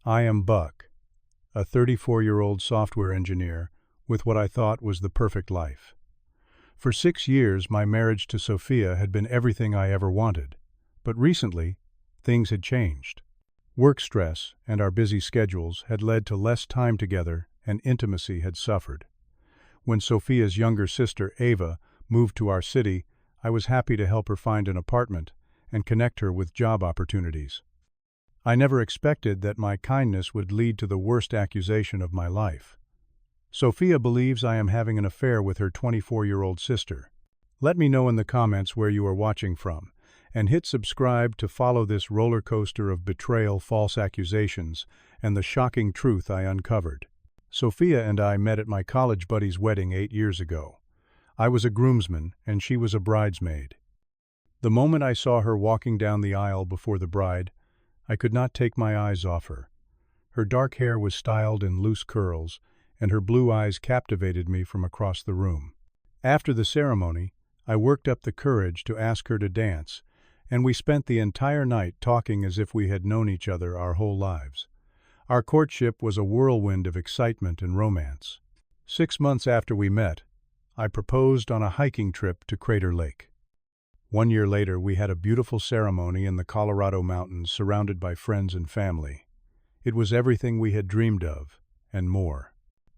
I am Buck, a 34-year-old software engineer with what I thought was the perfect life. For 6 years, my marriage to Sophia had been everything I ever wanted, but recently, things had changed. Work stress and our busy schedules had led to less time together, and intimacy had suffered. When Sophia's younger sister, Ava, moved to our city, I was happy to help her find an apartment and connect her with job opportunities. I never expected that my kindness would lead to the worst accusation of my life. Sophia believes I am having an affair with her 24-year-old sister. Let me know in the comments where you are watching from, and hit subscribe to follow this roller coaster of betrayal, false accusations, and the shocking truth I uncovered. Sophia and I met at my college buddy's wedding 8 years ago. I was a groomsman, and she was a bridesmaid. The moment I saw her walking down the aisle before the bride, I could not take my eyes off her. Her dark hair was styled in loose curls, and her blue eyes captivated me from across the room. After the ceremony, I worked up the courage to ask her to dance, and we spent the entire night talking as if we had known each other our whole lives. Our courtship was a whirlwind of excitement and romance. 6 months after we met, I proposed on a hiking trip to Crater Lake. 1 year later, we had a beautiful ceremony in the Colorado mountains surrounded by friends and family. It was everything we had dreamed of, and more.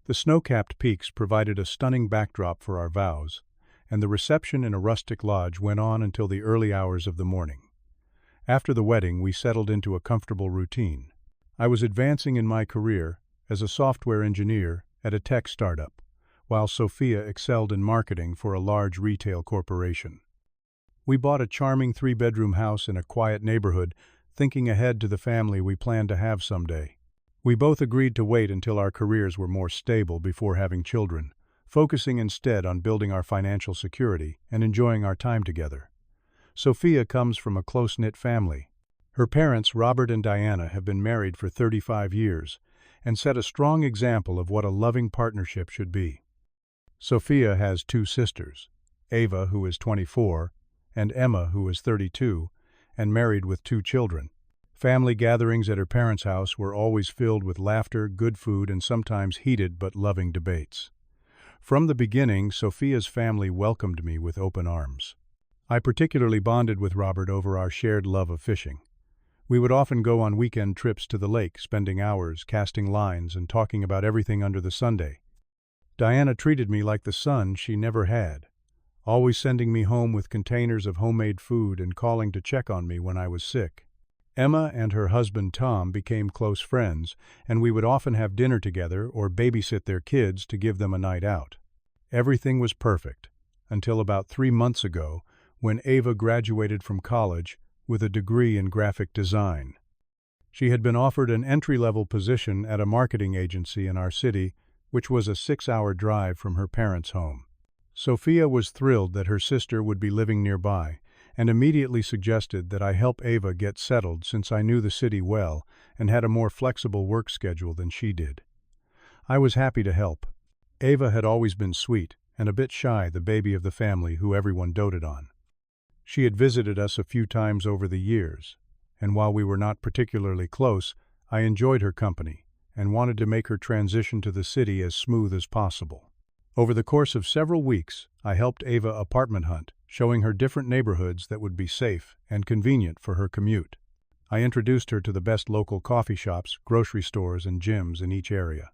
The snow-capped peaks provided a stunning backdrop for our vows, and the reception in a rustic lodge went on until the early hours of the morning. After the wedding, we settled into a comfortable routine. I was advancing in my career as a software engineer at a tech startup, while Sophia excelled in marketing for a large retail corporation. We bought a charming 3-bedroom house in a quiet neighborhood, thinking ahead to the family we planned to have someday. We both agreed to wait until our careers were more stable before having children, focusing instead on building our financial security and enjoying our time together. Sophia comes from a close-knit family. Her parents, Robert and Diana, have been married for 35 years and set a strong example of what a loving partnership should be. Sophia has 2 sisters, Ava, who is 24, and Emma, who is 32, and married with 2 children. Family gatherings at her parents' house were always filled with laughter, good food, and sometimes heated but loving debates. From the beginning, Sophia's family welcomed me with open arms. I particularly bonded with Robert over our shared love of fishing. We would often go on weekend trips to the lake, spending hours casting lines and talking about everything under the sundae. Diana treated me like the son she never had, always sending me home with containers of homemade food and calling to check on me when I was sick. Emma and her husband Tom became close friends, and we would often have dinner together or babysit their kids to give them a night out. Everything was perfect, until about 3 months ago, when Ava graduated from college with a degree in graphic design. She had been offered an entry-level position at a marketing agency in our city, which was a 6-hour drive from her parents' home. Sophia was thrilled that her sister would be living nearby, and immediately suggested that I help Ava get settled since I knew the city well and had a more flexible work schedule than she did. I was happy to help. Ava had always been sweet and a bit shy, the baby of the family who everyone doted on. She had visited us a few times over the years, and while we were not particularly close, I enjoyed her company and wanted to make her transition to the city as smooth as possible. Over the course of several weeks, I helped Ava apartment hunt, showing her different neighborhoods that would be safe and convenient for her commute. I introduced her to the best local coffee shops, grocery stores, and gyms in each area.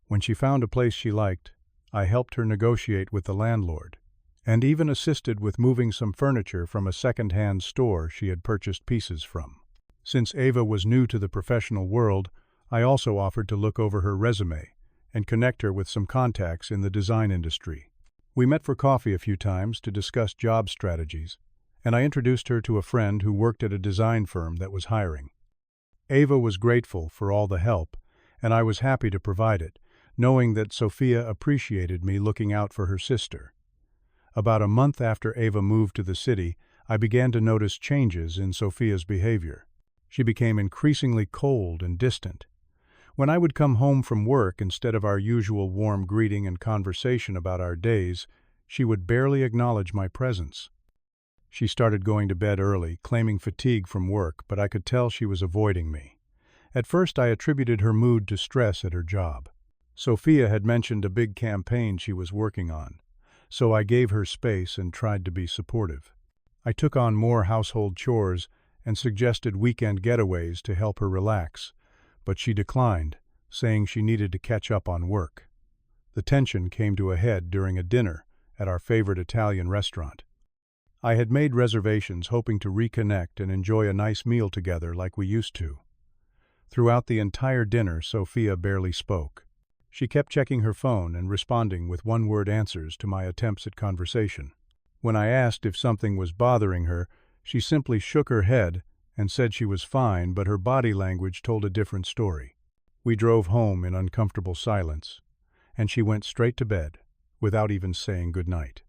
When she found a place she liked, I helped her negotiate with the landlord, and even assisted with moving some furniture from a second-hand store she had purchased pieces from. Since Ava was new to the professional world, I also offered to look over her resume and connect her with some contacts in the design industry. We met for coffee a few times to discuss job strategies, and I introduced her to a friend who worked at a design firm that was hiring. Ava was grateful for all the help, and I was happy to provide it, knowing that Sophia appreciated me looking out for her sister. About a month after Ava moved to the city, I began to notice changes in Sophia's behavior. She became increasingly cold and distant. When I would come home from work, instead of our usual warm greeting and conversation about our days, she would barely acknowledge my presence. She started going to bed early, claiming fatigue from work, but I could tell she was avoiding me. At first I attributed her mood to stress at her job. Sophia had mentioned a big campaign she was working on, so I gave her space and tried to be supportive. I took on more household chores and suggested weekend getaways to help her relax, but she declined, saying she needed to catch up on work. The tension came to a head during a dinner at our favorite Italian restaurant. I had made reservations hoping to reconnect and enjoy a nice meal together like we used to. Throughout the entire dinner, Sophia barely spoke. She kept checking her phone and responding with one-word answers to my attempts at conversation. When I asked if something was bothering her, she simply shook her head and said she was fine, but her body language told a different story. We drove home in uncomfortable silence, and she went straight to bed, without even saying goodnight.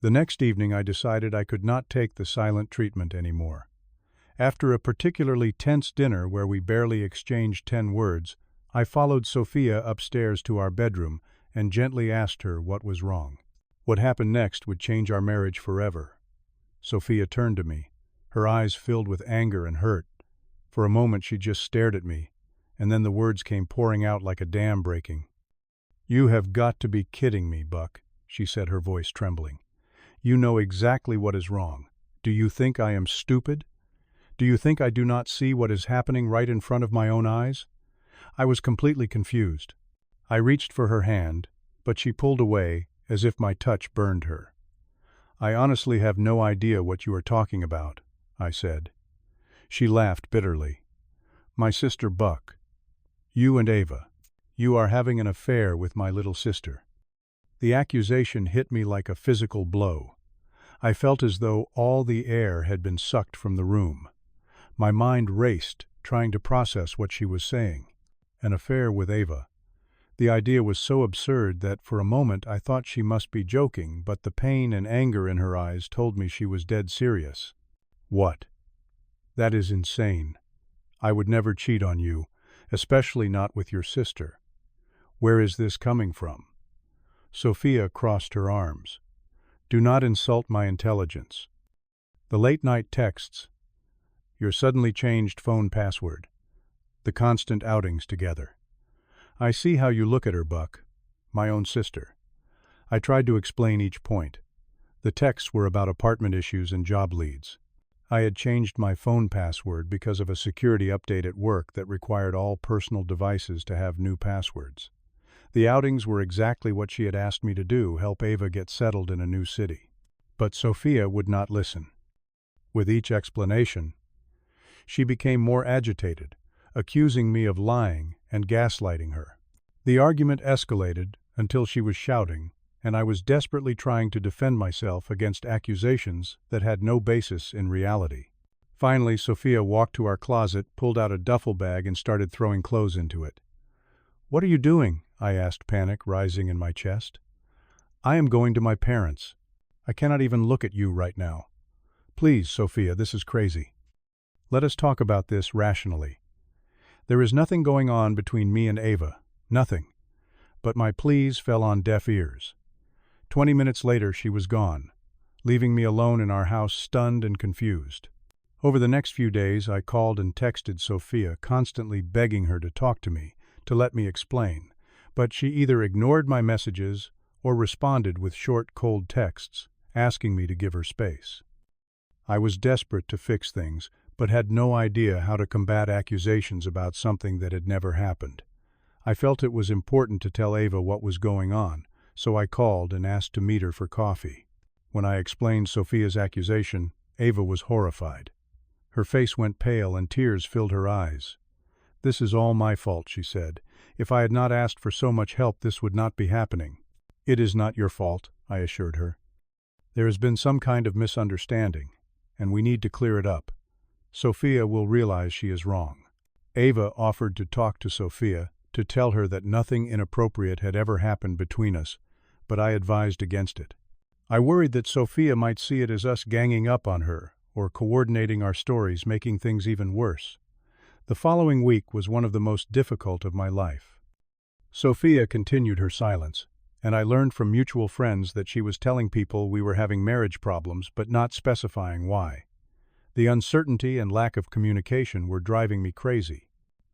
The next evening I decided I could not take the silent treatment anymore. After a particularly tense dinner where we barely exchanged 10 words, I followed Sophia upstairs to our bedroom and gently asked her what was wrong. What happened next would change our marriage forever. Sophia turned to me, her eyes filled with anger and hurt. For a moment she just stared at me, and then the words came pouring out like a dam breaking. "You have got to be kidding me, Buck," she said, her voice trembling. "You know exactly what is wrong. Do you think I am stupid? Do you think I do not see what is happening right in front of my own eyes?" I was completely confused. I reached for her hand, but she pulled away as if my touch burned her. "I honestly have no idea what you are talking about," I said. She laughed bitterly. "My sister Buck. You and Ava. You are having an affair with my little sister." The accusation hit me like a physical blow. I felt as though all the air had been sucked from the room. My mind raced, trying to process what she was saying. An affair with Ava. The idea was so absurd that for a moment I thought she must be joking, but the pain and anger in her eyes told me she was dead serious. "What? That is insane. I would never cheat on you, especially not with your sister. Where is this coming from?" Sophia crossed her arms. "Do not insult my intelligence. The late-night texts, your suddenly changed phone password, the constant outings together. I see how you look at her, Buck. My own sister." I tried to explain each point. The texts were about apartment issues and job leads. I had changed my phone password because of a security update at work that required all personal devices to have new passwords. The outings were exactly what she had asked me to do, help Ava get settled in a new city. But Sophia would not listen. With each explanation, she became more agitated, accusing me of lying and gaslighting her. The argument escalated until she was shouting, and I was desperately trying to defend myself against accusations that had no basis in reality. Finally, Sophia walked to our closet, pulled out a duffel bag, and started throwing clothes into it. "What are you doing?" I asked, panic rising in my chest. "I am going to my parents. I cannot even look at you right now. Please, Sophia, this is crazy. Let us talk about this rationally. There is nothing going on between me and Ava, nothing." But my pleas fell on deaf ears. 20 minutes later she was gone, leaving me alone in our house, stunned and confused. Over the next few days I called and texted Sophia, constantly begging her to talk to me, to let me explain, but she either ignored my messages or responded with short, cold texts, asking me to give her space. I was desperate to fix things, but had no idea how to combat accusations about something that had never happened. I felt it was important to tell Ava what was going on, so I called and asked to meet her for coffee. When I explained Sophia's accusation, Ava was horrified. Her face went pale and tears filled her eyes. "This is all my fault," she said. "If I had not asked for so much help, this would not be happening." "It is not your fault," I assured her. "There has been some kind of misunderstanding, and we need to clear it up. Sophia will realize she is wrong." Ava offered to talk to Sophia, to tell her that nothing inappropriate had ever happened between us, but I advised against it. I worried that Sophia might see it as us ganging up on her, or coordinating our stories, making things even worse. The following week was one of the most difficult of my life. Sophia continued her silence, and I learned from mutual friends that she was telling people we were having marriage problems but not specifying why. The uncertainty and lack of communication were driving me crazy.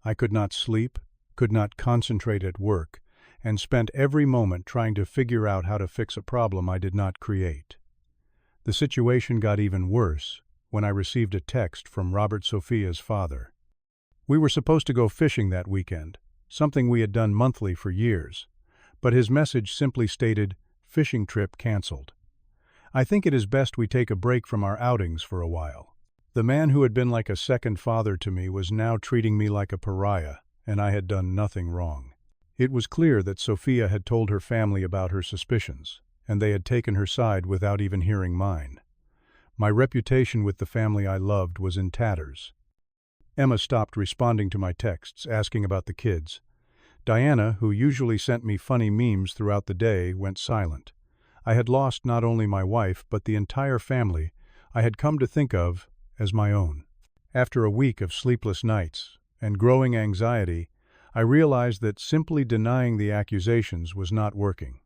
I could not sleep, could not concentrate at work, and spent every moment trying to figure out how to fix a problem I did not create. The situation got even worse when I received a text from Sophia's father. We were supposed to go fishing that weekend, something we had done monthly for years, but his message simply stated, "Fishing trip canceled. I think it is best we take a break from our outings for a while." The man who had been like a second father to me was now treating me like a pariah, and I had done nothing wrong. It was clear that Sophia had told her family about her suspicions, and they had taken her side without even hearing mine. My reputation with the family I loved was in tatters. Emma stopped responding to my texts, asking about the kids. Diana, who usually sent me funny memes throughout the day, went silent. I had lost not only my wife, but the entire family I had come to think of as my own. After a week of sleepless nights and growing anxiety, I realized that simply denying the accusations was not working.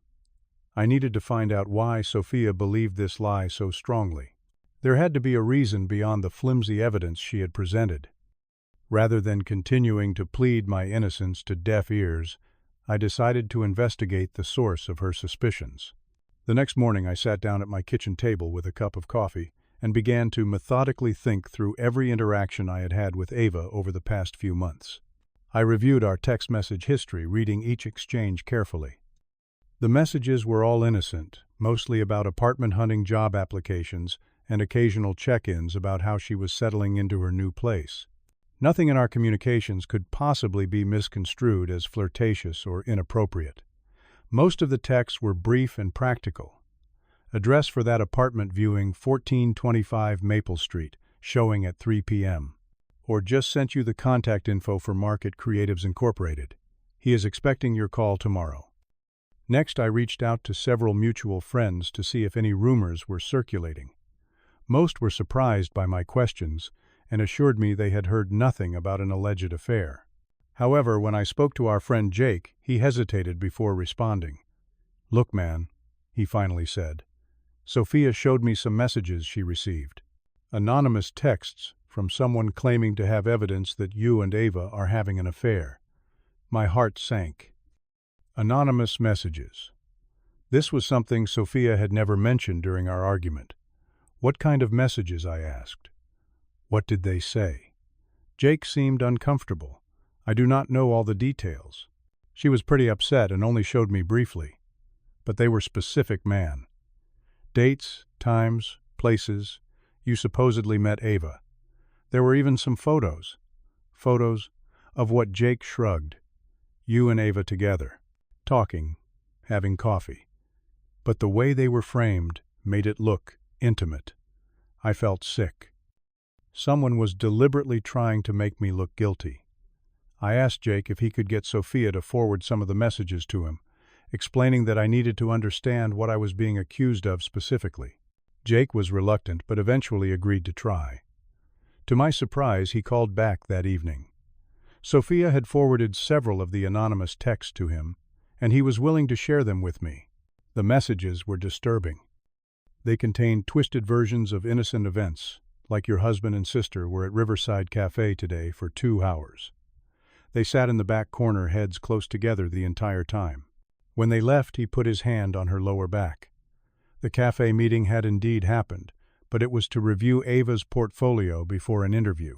I needed to find out why Sophia believed this lie so strongly. There had to be a reason beyond the flimsy evidence she had presented. Rather than continuing to plead my innocence to deaf ears, I decided to investigate the source of her suspicions. The next morning I sat down at my kitchen table with a cup of coffee and began to methodically think through every interaction I had had with Ava over the past few months. I reviewed our text message history, reading each exchange carefully. The messages were all innocent, mostly about apartment hunting job applications and occasional check-ins about how she was settling into her new place. Nothing in our communications could possibly be misconstrued as flirtatious or inappropriate. Most of the texts were brief and practical. Address for that apartment viewing 1425 Maple Street, showing at 3 p.m. Or just sent you the contact info for Market Creatives Incorporated. He is expecting your call tomorrow. Next, I reached out to several mutual friends to see if any rumors were circulating. Most were surprised by my questions and assured me they had heard nothing about an alleged affair. However, when I spoke to our friend Jake, he hesitated before responding. "Look, man," he finally said. "Sophia showed me some messages she received. Anonymous texts from someone claiming to have evidence that you and Ava are having an affair." My heart sank. Anonymous messages. This was something Sophia had never mentioned during our argument. "What kind of messages?" I asked. "What did they say?" Jake seemed uncomfortable. "I do not know all the details. She was pretty upset and only showed me briefly. But they were specific, man. Dates, times, places. You supposedly met Ava. There were even some photos. Photos of what Jake shrugged. You and Ava together, talking, having coffee. But the way they were framed made it look intimate. I felt sick. Someone was deliberately trying to make me look guilty. I asked Jake if he could get Sophia to forward some of the messages to him, explaining that I needed to understand what I was being accused of specifically. Jake was reluctant, but eventually agreed to try. To my surprise, he called back that evening. Sophia had forwarded several of the anonymous texts to him, and he was willing to share them with me. The messages were disturbing. They contained twisted versions of innocent events, like your husband and sister were at Riverside Cafe today for 2 hours. They sat in the back corner, heads close together the entire time. When they left, he put his hand on her lower back. The cafe meeting had indeed happened, but it was to review Ava's portfolio before an interview.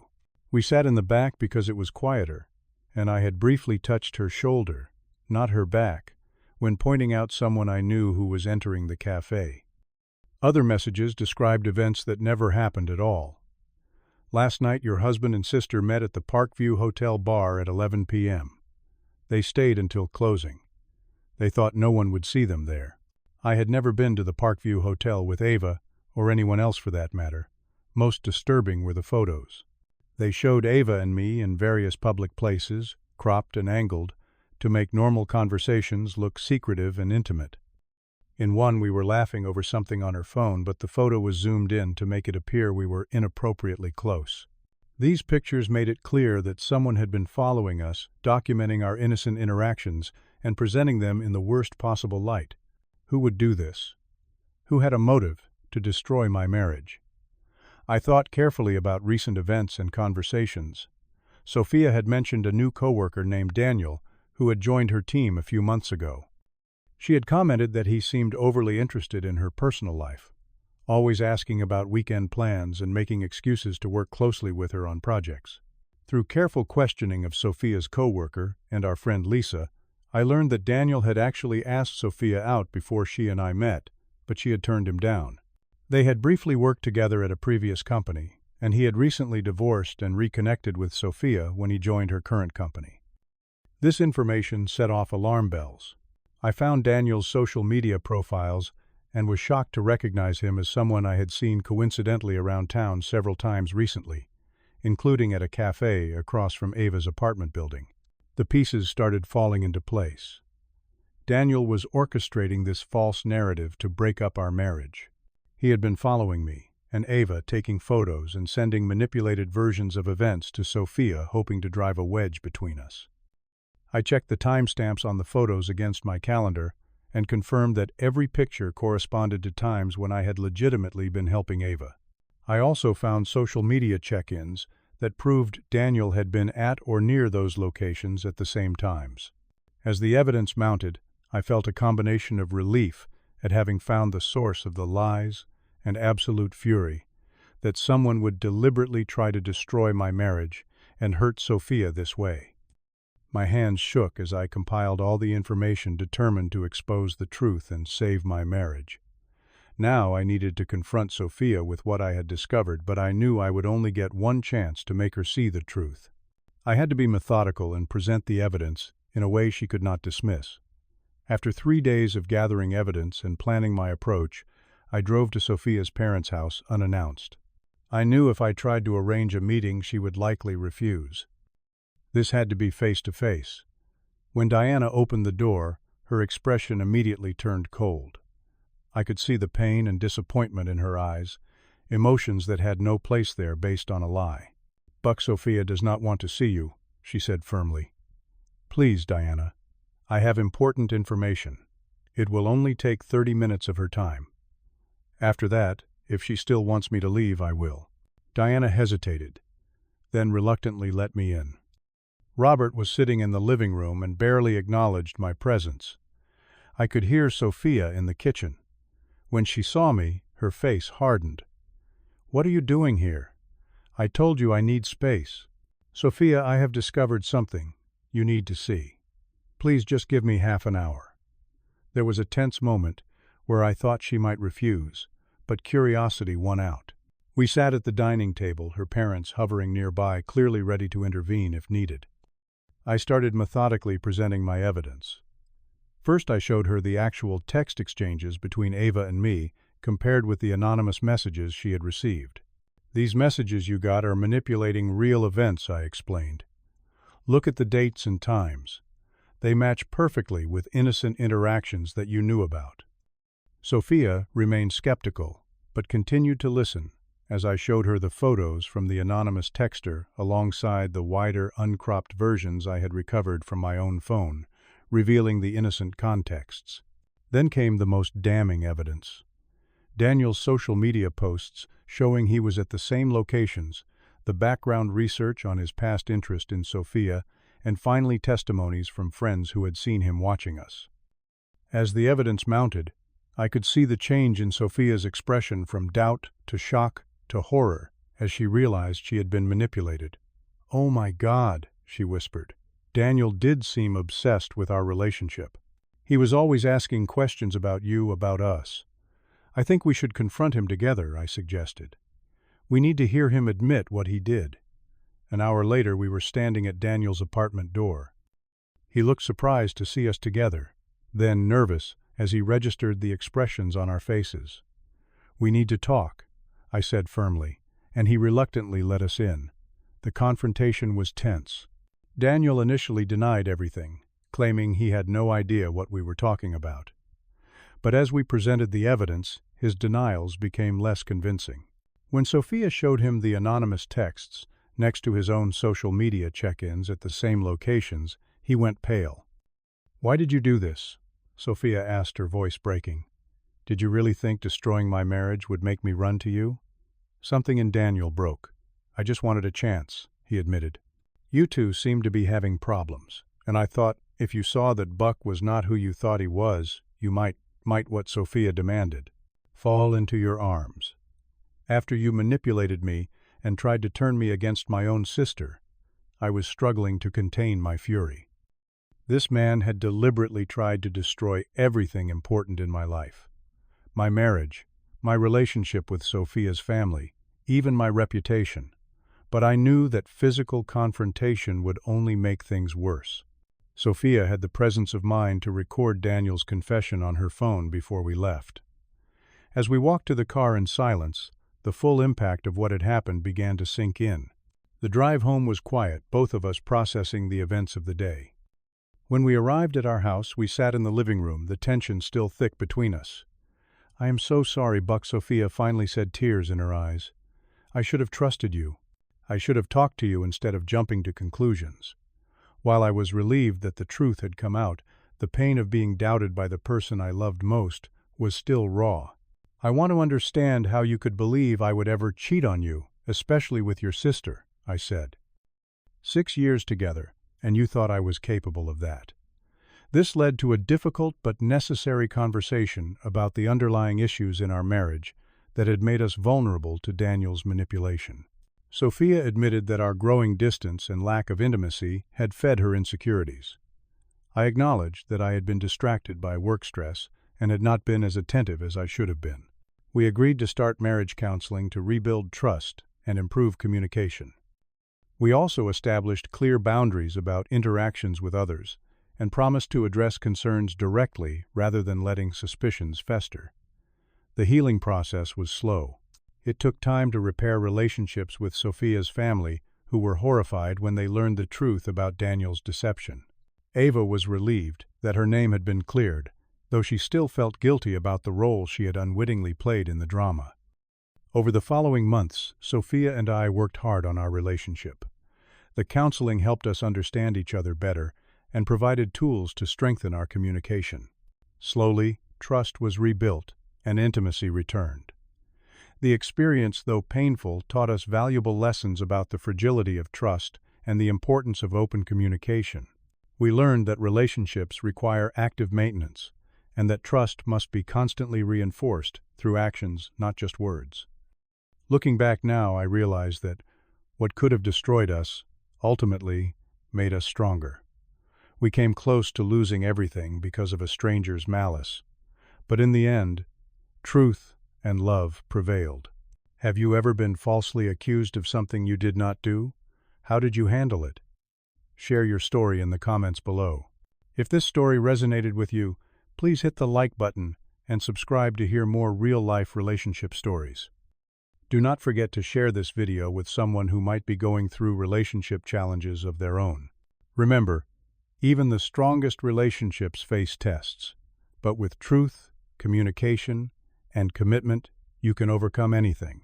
We sat in the back because it was quieter, and I had briefly touched her shoulder, not her back, when pointing out someone I knew who was entering the cafe. Other messages described events that never happened at all. Last night, your husband and sister met at the Parkview Hotel bar at 11 p.m. They stayed until closing. They thought no one would see them there. I had never been to the Parkview Hotel with Ava, or anyone else for that matter. Most disturbing were the photos. They showed Ava and me in various public places, cropped and angled, to make normal conversations look secretive and intimate. In one, we were laughing over something on her phone, but the photo was zoomed in to make it appear we were inappropriately close. These pictures made it clear that someone had been following us, documenting our innocent interactions, and presenting them in the worst possible light. Who would do this? Who had a motive to destroy my marriage? I thought carefully about recent events and conversations. Sophia had mentioned a new coworker named Daniel who had joined her team a few months ago. She had commented that he seemed overly interested in her personal life, always asking about weekend plans and making excuses to work closely with her on projects. Through careful questioning of Sophia's coworker and our friend Lisa, I learned that Daniel had actually asked Sophia out before she and I met, but she had turned him down. They had briefly worked together at a previous company, and he had recently divorced and reconnected with Sophia when he joined her current company. This information set off alarm bells. I found Daniel's social media profiles and was shocked to recognize him as someone I had seen coincidentally around town several times recently, including at a cafe across from Ava's apartment building. The pieces started falling into place. Daniel was orchestrating this false narrative to break up our marriage. He had been following me, and Ava taking photos and sending manipulated versions of events to Sophia, hoping to drive a wedge between us. I checked the timestamps on the photos against my calendar and confirmed that every picture corresponded to times when I had legitimately been helping Ava. I also found social media check-ins that proved Daniel had been at or near those locations at the same times. As the evidence mounted, I felt a combination of relief at having found the source of the lies and absolute fury that someone would deliberately try to destroy my marriage and hurt Sophia this way. My hands shook as I compiled all the information determined to expose the truth and save my marriage. Now I needed to confront Sophia with what I had discovered, but I knew I would only get one chance to make her see the truth. I had to be methodical and present the evidence in a way she could not dismiss. After 3 days of gathering evidence and planning my approach, I drove to Sophia's parents' house unannounced. I knew if I tried to arrange a meeting she would likely refuse. This had to be face-to-face. When Diana opened the door, her expression immediately turned cold. I could see the pain and disappointment in her eyes, emotions that had no place there based on a lie. "Buck Sophia does not want to see you," she said firmly. "Please, Diana. I have important information. It will only take 30 minutes of her time. After that, if she still wants me to leave, I will." Diana hesitated, then reluctantly let me in. Robert was sitting in the living room and barely acknowledged my presence. I could hear Sophia in the kitchen. When she saw me, her face hardened. "What are you doing here? I told you I need space." "Sophia, I have discovered something you need to see. Please just give me half an hour." There was a tense moment where I thought she might refuse, but curiosity won out. We sat at the dining table, her parents hovering nearby, clearly ready to intervene if needed. I started methodically presenting my evidence. First, I showed her the actual text exchanges between Ava and me, compared with the anonymous messages she had received. "These messages you got are manipulating real events," I explained. "Look at the dates and times. They match perfectly with innocent interactions that you knew about." Sophia remained skeptical, but continued to listen as I showed her the photos from the anonymous texter alongside the wider, uncropped versions I had recovered from my own phone, revealing the innocent contexts. Then came the most damning evidence. Daniel's social media posts showing he was at the same locations, the background research on his past interest in Sophia, and finally testimonies from friends who had seen him watching us. As the evidence mounted, I could see the change in Sophia's expression from doubt to shock to horror as she realized she had been manipulated. "Oh my God," she whispered. "Daniel did seem obsessed with our relationship. He was always asking questions about you, about us. I think we should confront him together," I suggested. "We need to hear him admit what he did." An hour later, we were standing at Daniel's apartment door. He looked surprised to see us together, then nervous as he registered the expressions on our faces. "We need to talk," I said firmly, and he reluctantly let us in. The confrontation was tense. Daniel initially denied everything, claiming he had no idea what we were talking about. But as we presented the evidence, his denials became less convincing. When Sophia showed him the anonymous texts next to his own social media check-ins at the same locations, he went pale. "Why did you do this?" Sophia asked, her voice breaking. "Did you really think destroying my marriage would make me run to you?" Something in Daniel broke. "I just wanted a chance," he admitted. You two seemed to be having problems, and I thought if you saw that Buck was not who you thought he was, you might what Sophia demanded. Fall into your arms. After you manipulated me and tried to turn me against my own sister, I was struggling to contain my fury. This man had deliberately tried to destroy everything important in my life. My marriage, my relationship with Sophia's family, even my reputation. But I knew that physical confrontation would only make things worse. Sophia had the presence of mind to record Daniel's confession on her phone before we left. As we walked to the car in silence, the full impact of what had happened began to sink in. The drive home was quiet, both of us processing the events of the day. When we arrived at our house, we sat in the living room, the tension still thick between us. "I am so sorry, Buck," Sophia finally said, tears in her eyes. "I should have trusted you. I should have talked to you instead of jumping to conclusions." While I was relieved that the truth had come out, the pain of being doubted by the person I loved most was still raw. "I want to understand how you could believe I would ever cheat on you, especially with your sister," I said. 6 years together, and you thought I was capable of that. This led to a difficult but necessary conversation about the underlying issues in our marriage that had made us vulnerable to Daniel's manipulation. Sophia admitted that our growing distance and lack of intimacy had fed her insecurities. I acknowledged that I had been distracted by work stress and had not been as attentive as I should have been. We agreed to start marriage counseling to rebuild trust and improve communication. We also established clear boundaries about interactions with others and promised to address concerns directly rather than letting suspicions fester. The healing process was slow. It took time to repair relationships with Sophia's family, who were horrified when they learned the truth about Daniel's deception. Ava was relieved that her name had been cleared, though she still felt guilty about the role she had unwittingly played in the drama. Over the following months, Sophia and I worked hard on our relationship. The counseling helped us understand each other better and provided tools to strengthen our communication. Slowly, trust was rebuilt and intimacy returned. The experience, though painful, taught us valuable lessons about the fragility of trust and the importance of open communication. We learned that relationships require active maintenance, and that trust must be constantly reinforced through actions, not just words. Looking back now, I realize that what could have destroyed us ultimately made us stronger. We came close to losing everything because of a stranger's malice, but in the end, truth and love prevailed. Have you ever been falsely accused of something you did not do? How did you handle it? Share your story in the comments below. If this story resonated with you, please hit the like button and subscribe to hear more real-life relationship stories. Do not forget to share this video with someone who might be going through relationship challenges of their own. Remember, even the strongest relationships face tests, but with truth, communication, and commitment, you can overcome anything.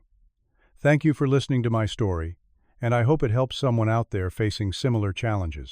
Thank you for listening to my story, and I hope it helps someone out there facing similar challenges.